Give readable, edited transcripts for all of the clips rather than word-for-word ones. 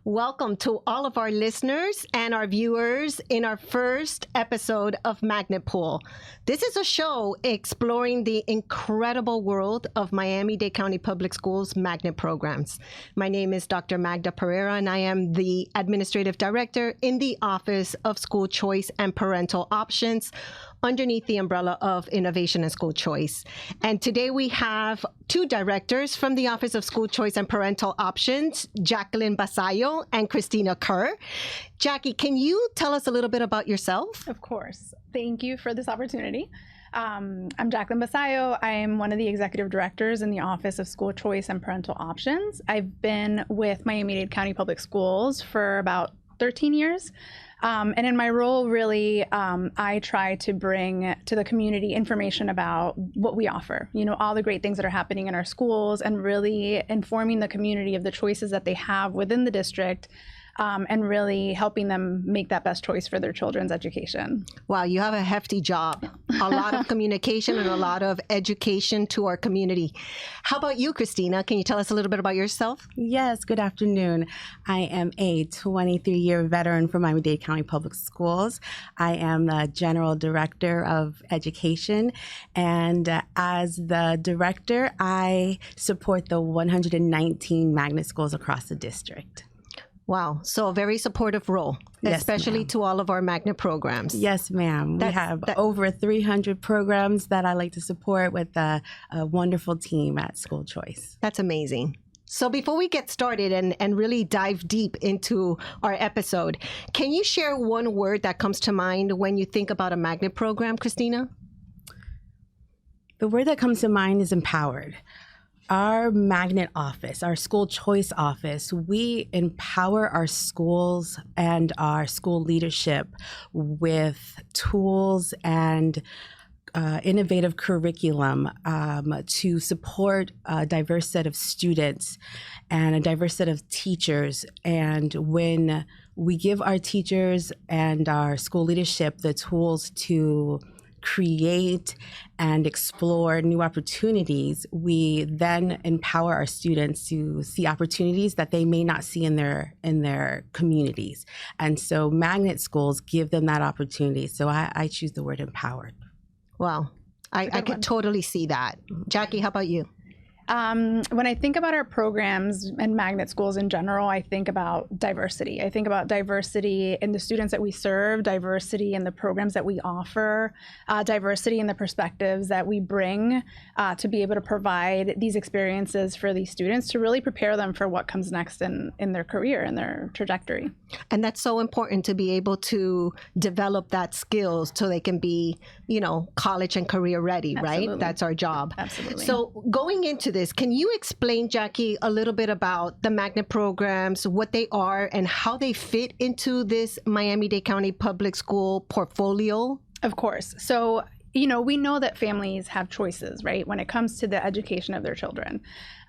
Welcome to all of our listeners and our viewers in our first episode of Magnet Pool. This is a show exploring the incredible world of Miami-Dade County Public Schools magnet programs. My name is Dr. Magda Pereira, and I am the Administrative Director in the Office of School Choice and Parental Options, underneath the umbrella of Innovation and School Choice. And today we have two directors from the Office of School Choice and Parental Options, Jacqueline Basallo and Christina Kerr. Jackie, can you tell us a little bit about yourself? Of course. Thank you for this opportunity. I'm Jacqueline Basallo. I am one of the executive directors in the Office of School Choice and Parental Options. I've been with Miami-Dade County Public Schools for about 13 years. And in my role, really, I try to bring to the community information about what we offer, all the great things that are happening in our schools, and really informing the community of the choices that they have within the district, and really helping them make that best choice for their children's education. Wow, you have a hefty job. A lot of communication and a lot of education to our community. How about you, Christina? Can you tell us a little bit about yourself? Yes, good afternoon. I am a 23-year veteran from Miami-Dade County Public Schools. I am the General Director of Education, and as the Director, I support the 119 magnet schools across the district. Wow. So a very supportive role, yes, especially to all of our magnet programs. Yes, ma'am. We have over 300 programs that I like to support with a wonderful team at School Choice. That's amazing. So before we get started and really dive deep into our episode, can you share one word that comes to mind when you think about a magnet program, Christina? The word that comes to mind is empowered. Our magnet office, our school choice office, we empower our schools and our school leadership with tools and innovative curriculum to support a diverse set of students and a diverse set of teachers. And when we give our teachers and our school leadership the tools to create and explore new opportunities, we then empower our students to see opportunities that they may not see in their communities. And so magnet schools give them that opportunity. So I choose the word empowered. Wow. I could totally see that. Jackie, how about you? When I think about our programs and magnet schools in general, I think about diversity. I think about diversity in the students that we serve, diversity in the programs that we offer, diversity in the perspectives that we bring to be able to provide these experiences for these students to really prepare them for what comes next in their career and their trajectory. And that's so important to be able to develop that skills so they can be, college and career ready, Absolutely. Right? That's our job. Absolutely. So going into this, can you explain, Jackie, a little bit about the magnet programs, what they are, and how they fit into this Miami-Dade County Public School portfolio? Of course. So, we know that families have choices, right, when it comes to the education of their children.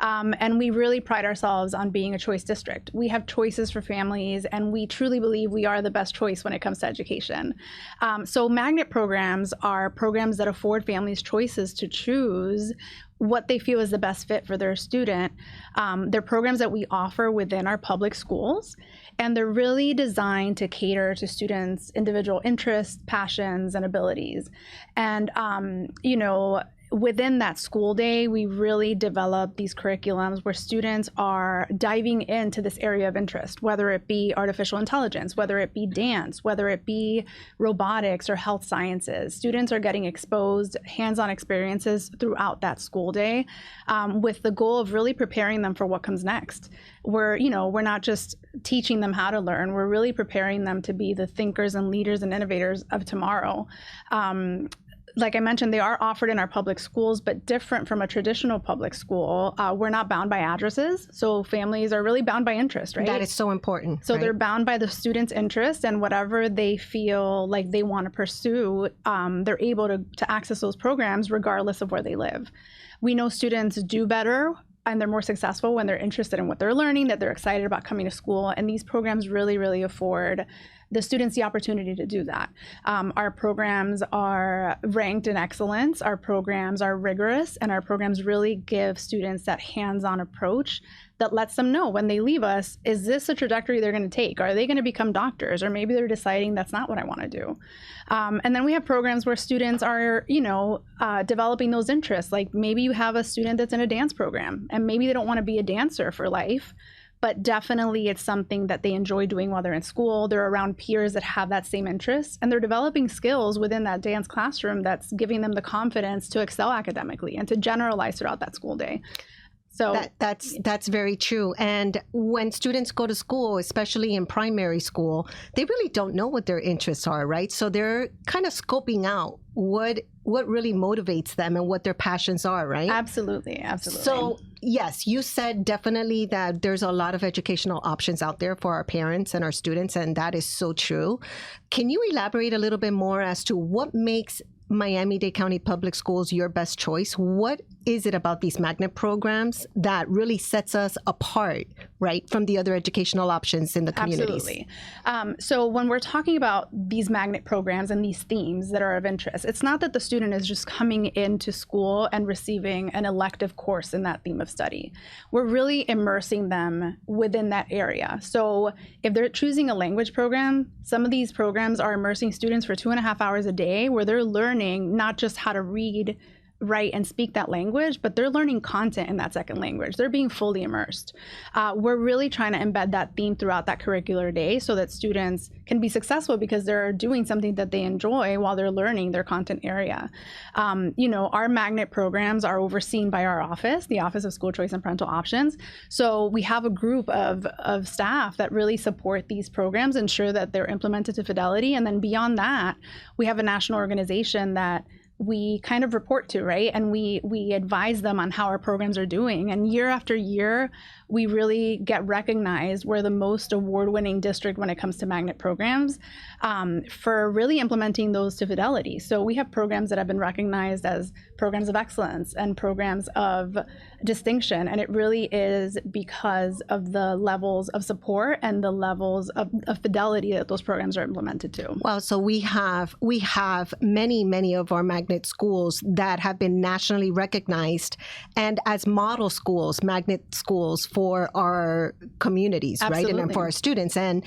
And we really pride ourselves on being a choice district. We have choices for families, and we truly believe we are the best choice when it comes to education. So magnet programs are programs that afford families choices to choose what they feel is the best fit for their student. They're programs that we offer within our public schools, and they're really designed to cater to students' individual interests, passions, and abilities. And, within that school day, we really develop these curriculums where students are diving into this area of interest, whether it be artificial intelligence, whether it be dance, whether it be robotics or health sciences. Students are getting exposed hands-on experiences throughout that school day, with the goal of really preparing them for what comes next. We're not just teaching them how to learn, we're really preparing them to be the thinkers and leaders and innovators of tomorrow. Like I mentioned, they are offered in our public schools, but different from a traditional public school. We're not bound by addresses, so families are really bound by interest, right? That is so important. So right? They're bound by the student's interest, and whatever they feel like they want to pursue, they're able to access those programs regardless of where they live. We know students do better and they're more successful when they're interested in what they're learning, that they're excited about coming to school, and these programs really, really afford the students the opportunity to do that. Our programs are ranked in excellence, our programs are rigorous, and our programs really give students that hands-on approach that lets them know when they leave us, is this a trajectory they're going to take? Are they going to become doctors? Or maybe they're deciding that's not what I want to do. And then we have programs where students are, developing those interests. Like maybe you have a student that's in a dance program and maybe they don't want to be a dancer for life, but definitely it's something that they enjoy doing while they're in school. They're around peers that have that same interest, and they're developing skills within that dance classroom that's giving them the confidence to excel academically and to generalize throughout that school day. So that's very true. And when students go to school, especially in primary school, they really don't know what their interests are, right? So they're kind of scoping out what really motivates them and what their passions are, right? Absolutely. So yes, you said definitely that there's a lot of educational options out there for our parents and our students, and that is so true. Can you elaborate a little bit more as to what makes Miami-Dade County Public Schools your best choice? What is it about these magnet programs that really sets us apart, right, from the other educational options in the communities? Absolutely. So when we're talking about these magnet programs and these themes that are of interest, it's not that the student is just coming into school and receiving an elective course in that theme of study. We're really immersing them within that area. So if they're choosing a language program, some of these programs are immersing students for 2.5 hours a day where they're learning not just how to read, write, and speak that language, but they're learning content in that second language. They're being fully immersed. We're really trying to embed that theme throughout that curricular day so that students can be successful because they're doing something that they enjoy while they're learning their content area. Our magnet programs are overseen by our office, the Office of School Choice and Parental Options. So we have a group of staff that really support these programs, ensure that they're implemented to fidelity. And then beyond that, we have a national organization that we kind of report to, right? And we advise them on how our programs are doing. And year after year, we really get recognized. We're the most award-winning district when it comes to magnet programs for really implementing those to fidelity. So we have programs that have been recognized as programs of excellence and programs of distinction. And it really is because of the levels of support and the levels of fidelity that those programs are implemented to. Well, so we have many of our magnet schools that have been nationally recognized and as model schools, magnet schools for our communities, Absolutely. Right? And for our students. And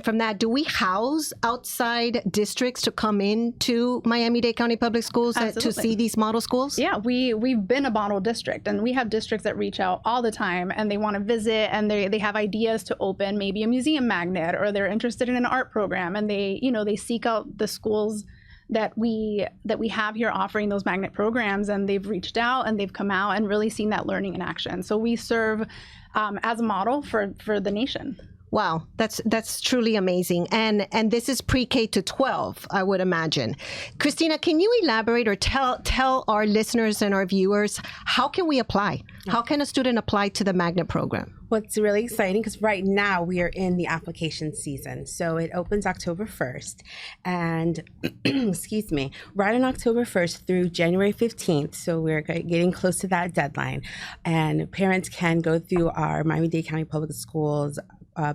from that, do we house outside districts to come into Miami-Dade County Public Schools to see these model schools? Yeah, we've been a model district, and we have districts that reach out all the time and they want to visit and they have ideas to open maybe a museum magnet, or they're interested in an art program, and they seek out the schools that we have here offering those magnet programs, and they've reached out and they've come out and really seen that learning in action. So we serve as a model for the nation. Wow, that's truly amazing. And this is pre-K to 12, I would imagine. Christina, can you elaborate or tell our listeners and our viewers, how can we apply? How can a student apply to the magnet program? What's really exciting, because right now we are in the application season. So it opens October 1st. And, excuse me, right on October 1st through January 15th. So we're getting close to that deadline. And parents can go through our Miami-Dade County Public Schools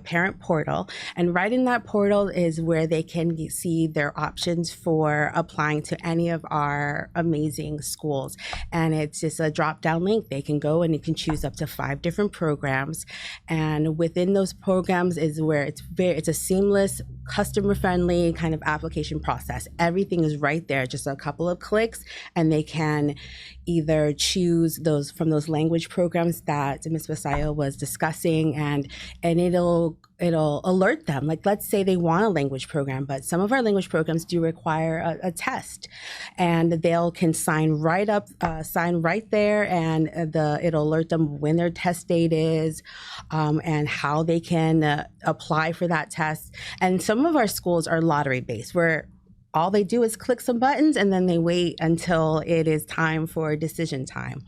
parent portal, and right in that portal is where they can see their options for applying to any of our amazing schools. And it's just a drop-down link. They can go and you can choose up to 5 different programs, and within those programs is where it's a seamless, customer-friendly kind of application process. Everything is right there, just a couple of clicks, and they can either choose those from those language programs that Ms. Basallo was discussing, and it'll alert them. Like, let's say they want a language program, but some of our language programs do require a test, and they'll can sign right there, and it'll alert them when their test date is, and how they can apply for that test. And some of our schools are lottery based, where all they do is click some buttons and then they wait until it is time for decision time.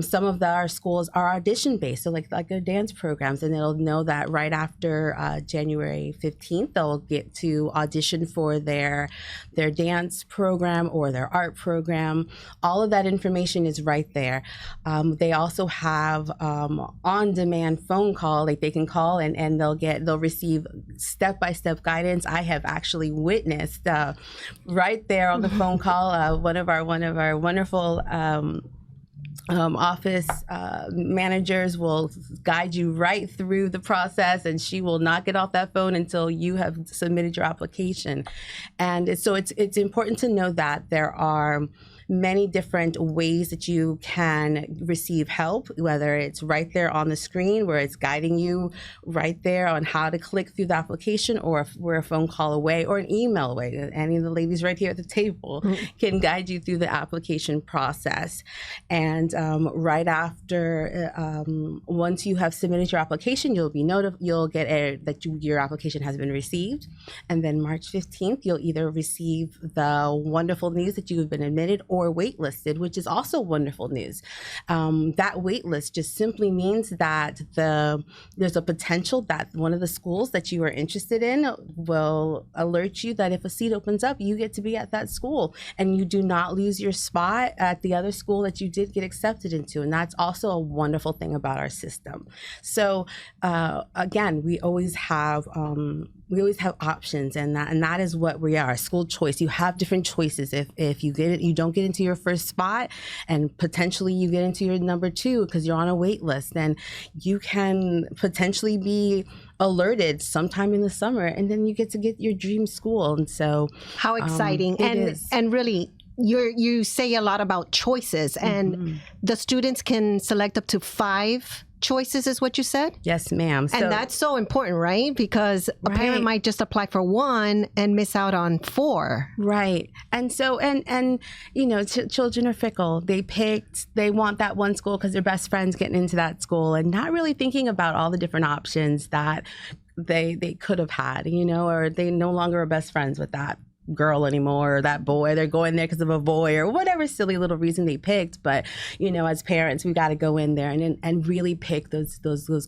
Some of our schools are audition based, so like their dance programs, and it'll know that right after January 15th, they'll get to audition for their dance program or their art program. All of that information is right there. They also have on-demand phone call, like they can call and they'll receive step-by-step guidance. I have actually witnessed right there on the phone call, one of our wonderful office managers will guide you right through the process, and she will not get off that phone until you have submitted your application. And so it's important to know that there are many different ways that you can receive help, whether it's right there on the screen where it's guiding you right there on how to click through the application, or if we're a phone call away or an email away. Any of the ladies right here at the table can guide you through the application process. And right after, once you have submitted your application, you'll get that your application has been received. And then March 15th, you'll either receive the wonderful news that you have been admitted or waitlisted, which is also wonderful news. That waitlist just simply means that there's a potential that one of the schools that you are interested in will alert you that if a seat opens up, you get to be at that school, and you do not lose your spot at the other school that you did get accepted into. And that's also a wonderful thing about our system. So again, we always have options, and that is what we are, school choice. You have different choices. If you don't get into your first spot, and potentially you get into your number 2 because you're on a wait list, then you can potentially be alerted sometime in the summer, and then you get your dream school. And so how exciting. And really, you say a lot about choices, and the students can select up to 5 choices, is what you said? Yes, ma'am. And that's so important, right? Because a parent might just apply for 1 and miss out on 4. Right. And so, and you know, children are fickle. They want that one school because their best friend's getting into that school, and not really thinking about all the different options that they could have had, you know, or they no longer are best friends with that girl anymore, or that boy. They're going there because of a boy, or whatever silly little reason they picked. But you know, as parents, we got to go in there and really pick those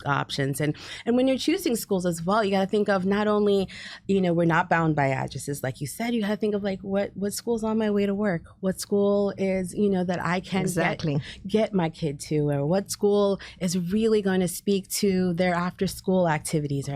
options. And when you're choosing schools as well, you got to think of not only, you know, we're not bound by addresses, like you said. You got to think of like what school's on my way to work, what school is, you know, that I can get my kid to, or what school is really going to speak to their after school activities.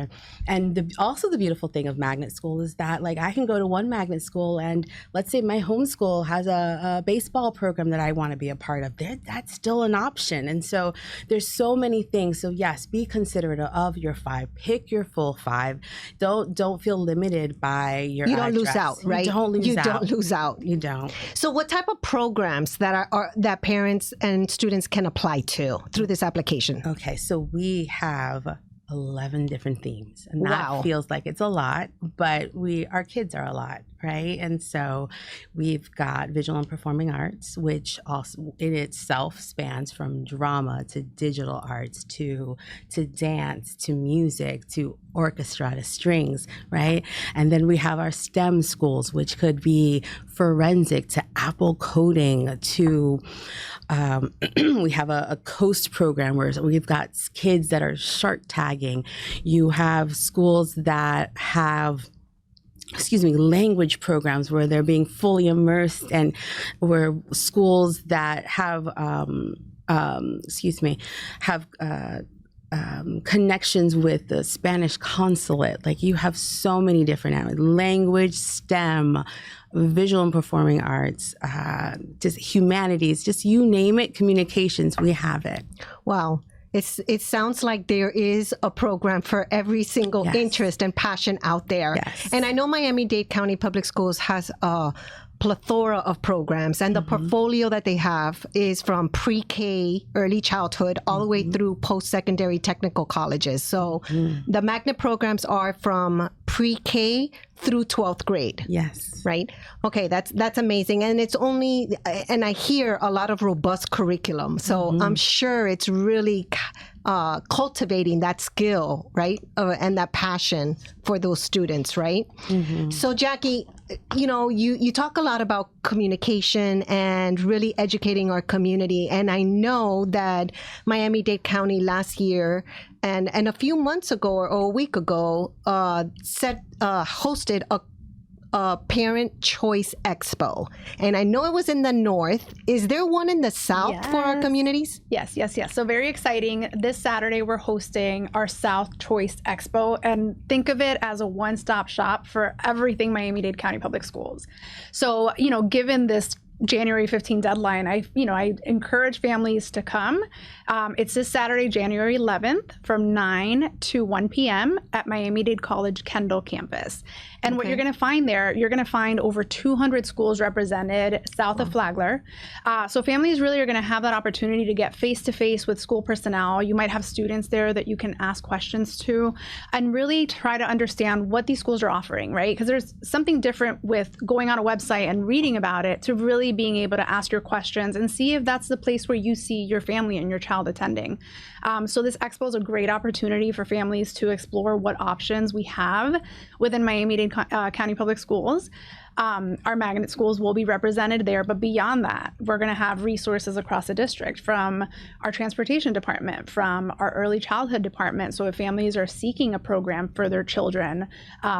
Also the beautiful thing of magnet school is that, like, I can go to one magnet school, and let's say my home school has a baseball program that I want to be a part of. That's still an option. And so there's so many things. So yes, be considerate of your 5. Pick your full 5. Don't feel limited by your You don't lose out, right? You don't lose out. You don't. So what type of programs that parents and students can apply to through this application? Okay, so we have 11 different themes, and that feels like it's a lot, but our kids are a lot, right? And so we've got visual and performing arts, which also in itself spans from drama to digital arts to dance to music to orchestra to strings, right? And then we have our STEM schools, which could be forensic to Apple coding to we have a coast program where we've got kids that are shark tagging. You have schools that have language programs where they're being fully immersed, and where schools that have connections with the Spanish consulate. Like, you have so many different language, STEM, visual and performing arts, just humanities, just you name it, communications, we have it. Wow. It sounds like there is a program for every single interest and passion out there. Yes. And I know Miami-Dade County Public Schools has a plethora of programs, and the portfolio that they have is from pre-K, early childhood, all the way through post-secondary technical colleges. So the magnet programs are from pre-K through 12th grade. Yes. Right? Okay, that's amazing. And and I hear a lot of robust curriculum. So I'm sure it's really cultivating that skill, right? And that passion for those students, right? So Jackie, you talk a lot about communication and really educating our community. And I know that Miami-Dade County last year and a few months ago or a week ago hosted a Parent Choice Expo. And I know it was in the north. Is there one in the south for our communities? Yes. So very exciting. This Saturday, we're hosting our South Choice Expo. And think of it as a one-stop shop for everything Miami-Dade County Public Schools. So, given this January 15 deadline, I encourage families to come. It's this Saturday, January 11th from 9 to 1 p.m. at Miami-Dade College Kendall campus. And what you're going to find there, you're going to find over 200 schools represented south of Flagler. So families really are going to have that opportunity to get face-to-face with school personnel. You might have students there that you can ask questions to and really try to understand what these schools are offering, right? Because there's something different with going on a website and reading about it to really being able to ask your questions and see if that's the place where you see your family and your child attending. So this expo is a great opportunity for families to explore what options we have within Miami-Dade County Public Schools. Our magnet schools will be represented there, but beyond that, we're going to have resources across the district from our transportation department, from our early childhood department. So if families are seeking a program for their children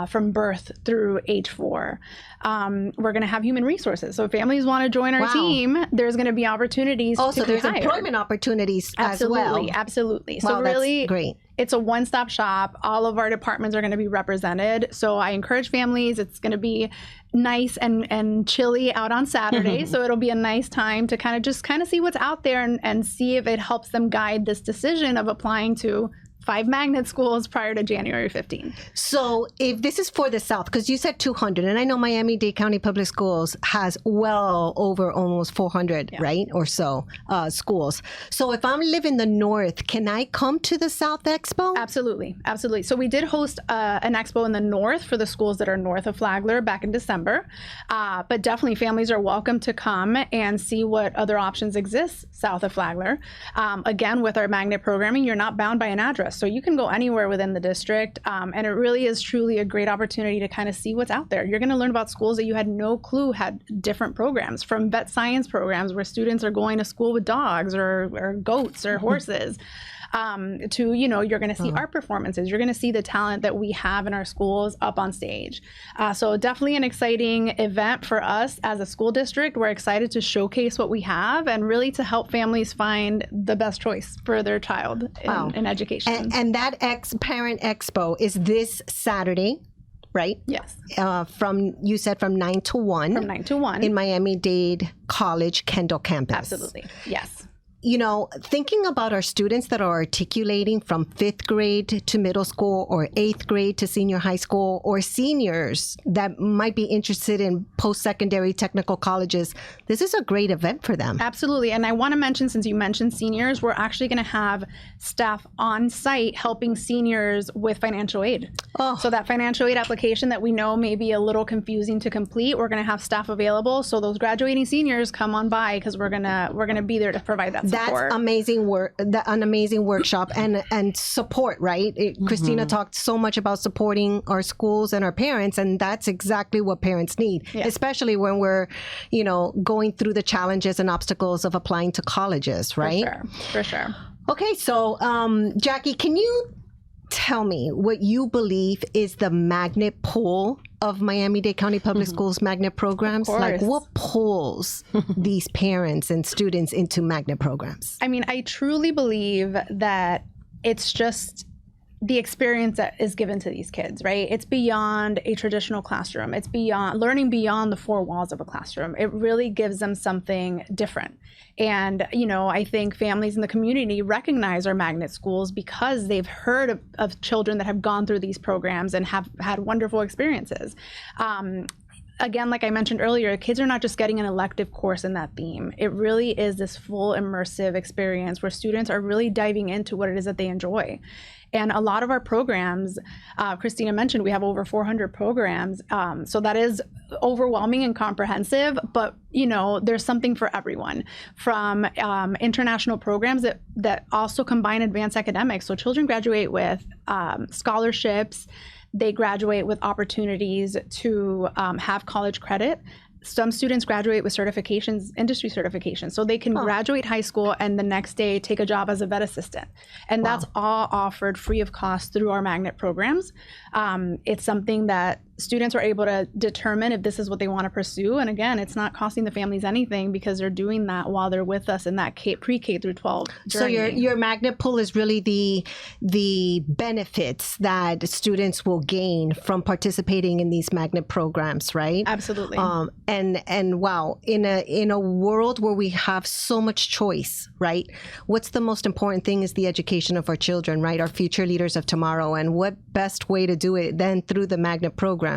from birth through age 4, we're going to have human resources. So if families want to join our team, there's going to be opportunities. Also, there's employment opportunities as well. Absolutely. Wow, So really, that's great. It's a one-stop shop. All of our departments are going to be represented. So I encourage families. It's going to be nice and chilly out on Saturday. So it'll be a nice time to kind of see what's out there and see if it helps them guide this decision of applying to 5 magnet schools prior to January 15. So if this is for the South, because you said 200, and I know Miami-Dade County Public Schools has well over almost 400, right, or so schools. So if I'm living in the North, can I come to the South Expo? Absolutely. So we did host an expo in the North for the schools that are north of Flagler back in December. But definitely families are welcome to come and see what other options exist south of Flagler. Again, with our magnet programming, you're not bound by an address. So you can go anywhere within the district, and it really is truly a great opportunity to kind of see what's out there. You're going to learn about schools that you had no clue had different programs, from vet science programs where students are going to school with dogs or goats or horses, to, you're going to see art performances. You're going to see the talent that we have in our schools up on stage. So definitely an exciting event for us as a school district. We're excited to showcase what we have and really to help families find the best choice for their child in education. And that Parent Expo is this Saturday, right? Yes. You said from 9 to 1. From 9 to 1. In Miami-Dade College Kendall campus. Absolutely. Yes. Thinking about our students that are articulating from 5th grade to middle school or 8th grade to senior high school, or seniors that might be interested in post-secondary technical colleges, this is a great event for them. Absolutely. And I want to mention, since you mentioned seniors, we're actually going to have staff on site helping seniors with financial aid. So that financial aid application that we know may be a little confusing to complete, we're going to have staff available. So those graduating seniors, come on by, because we're gonna be there to provide that support. That's amazing work. An amazing workshop and support, right? Christina talked so much about supporting our schools and our parents, and that's exactly what parents need, especially when we're, going through the challenges and obstacles of applying to colleges, right? For sure. Okay, so Jackie, can you tell me what you believe is the magnet pull of Miami-Dade County Public Schools magnet programs? Like, what pulls these parents and students into magnet programs? I mean, I truly believe that it's just the experience that is given to these kids, right? It's beyond a traditional classroom. It's beyond learning beyond the 4 walls of a classroom. It really gives them something different. And, I think families in the community recognize our magnet schools because they've heard of children that have gone through these programs and have had wonderful experiences. again, like I mentioned earlier, kids are not just getting an elective course in that theme. It really is this full immersive experience where students are really diving into what it is that they enjoy. And a lot of our programs, Christina mentioned, we have over 400 programs. So that is overwhelming and comprehensive, but there's something for everyone, from international programs that also combine advanced academics. So children graduate with scholarships. They graduate with opportunities to have college credit. Some students graduate with certifications, industry certifications, so they can graduate high school and the next day take a job as a vet assistant. And that's all offered free of cost through our magnet programs. It's something that students are able to determine if this is what they want to pursue. And again, it's not costing the families anything because they're doing that while they're with us in that pre-K through 12 journey. So your magnet pull is really the benefits that students will gain from participating in these magnet programs, right? Absolutely. And wow, in a world where we have so much choice, right? What's the most important thing is the education of our children, right? Our future leaders of tomorrow. And what best way to do it than through the magnet programs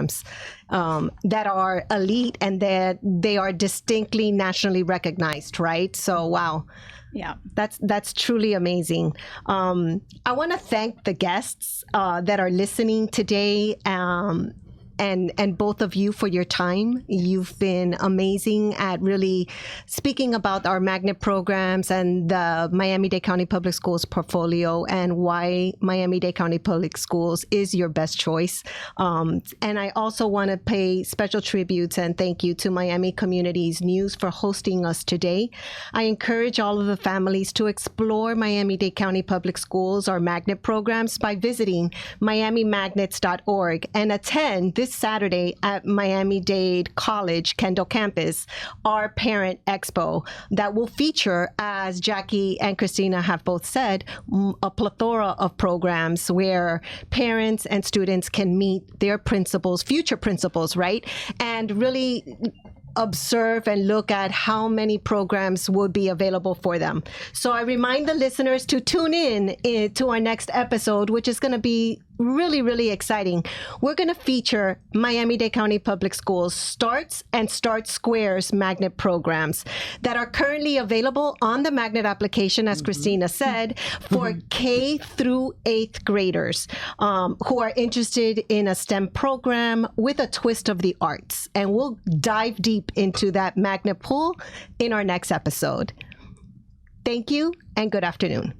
that are elite and that they are distinctly nationally recognized, right? So wow. Yeah, that's truly amazing. I want to thank the guests that are listening today. And both of you for your time. You've been amazing at really speaking about our magnet programs and the Miami-Dade County Public Schools portfolio and why Miami-Dade County Public Schools is your best choice. And I also want to pay special tributes and thank you to Miami Communities News for hosting us today. I encourage all of the families to explore Miami-Dade County Public Schools, our magnet programs, by visiting miamimagnets.org and attend this Saturday at Miami-Dade College Kendall campus, our parent expo that will feature, as Jackie and Christina have both said, a plethora of programs where parents and students can meet their principals, future principals, right? And really observe and look at how many programs would be available for them. So I remind the listeners to tune in to our next episode, which is going to be really, really exciting. We're going to feature Miami-Dade County Public Schools Starts and Start Squares magnet programs that are currently available on the magnet application, as Christina said, for K through 8th graders who are interested in a STEM program with a twist of the arts. And we'll dive deep into that magnet pool in our next episode. Thank you and good afternoon.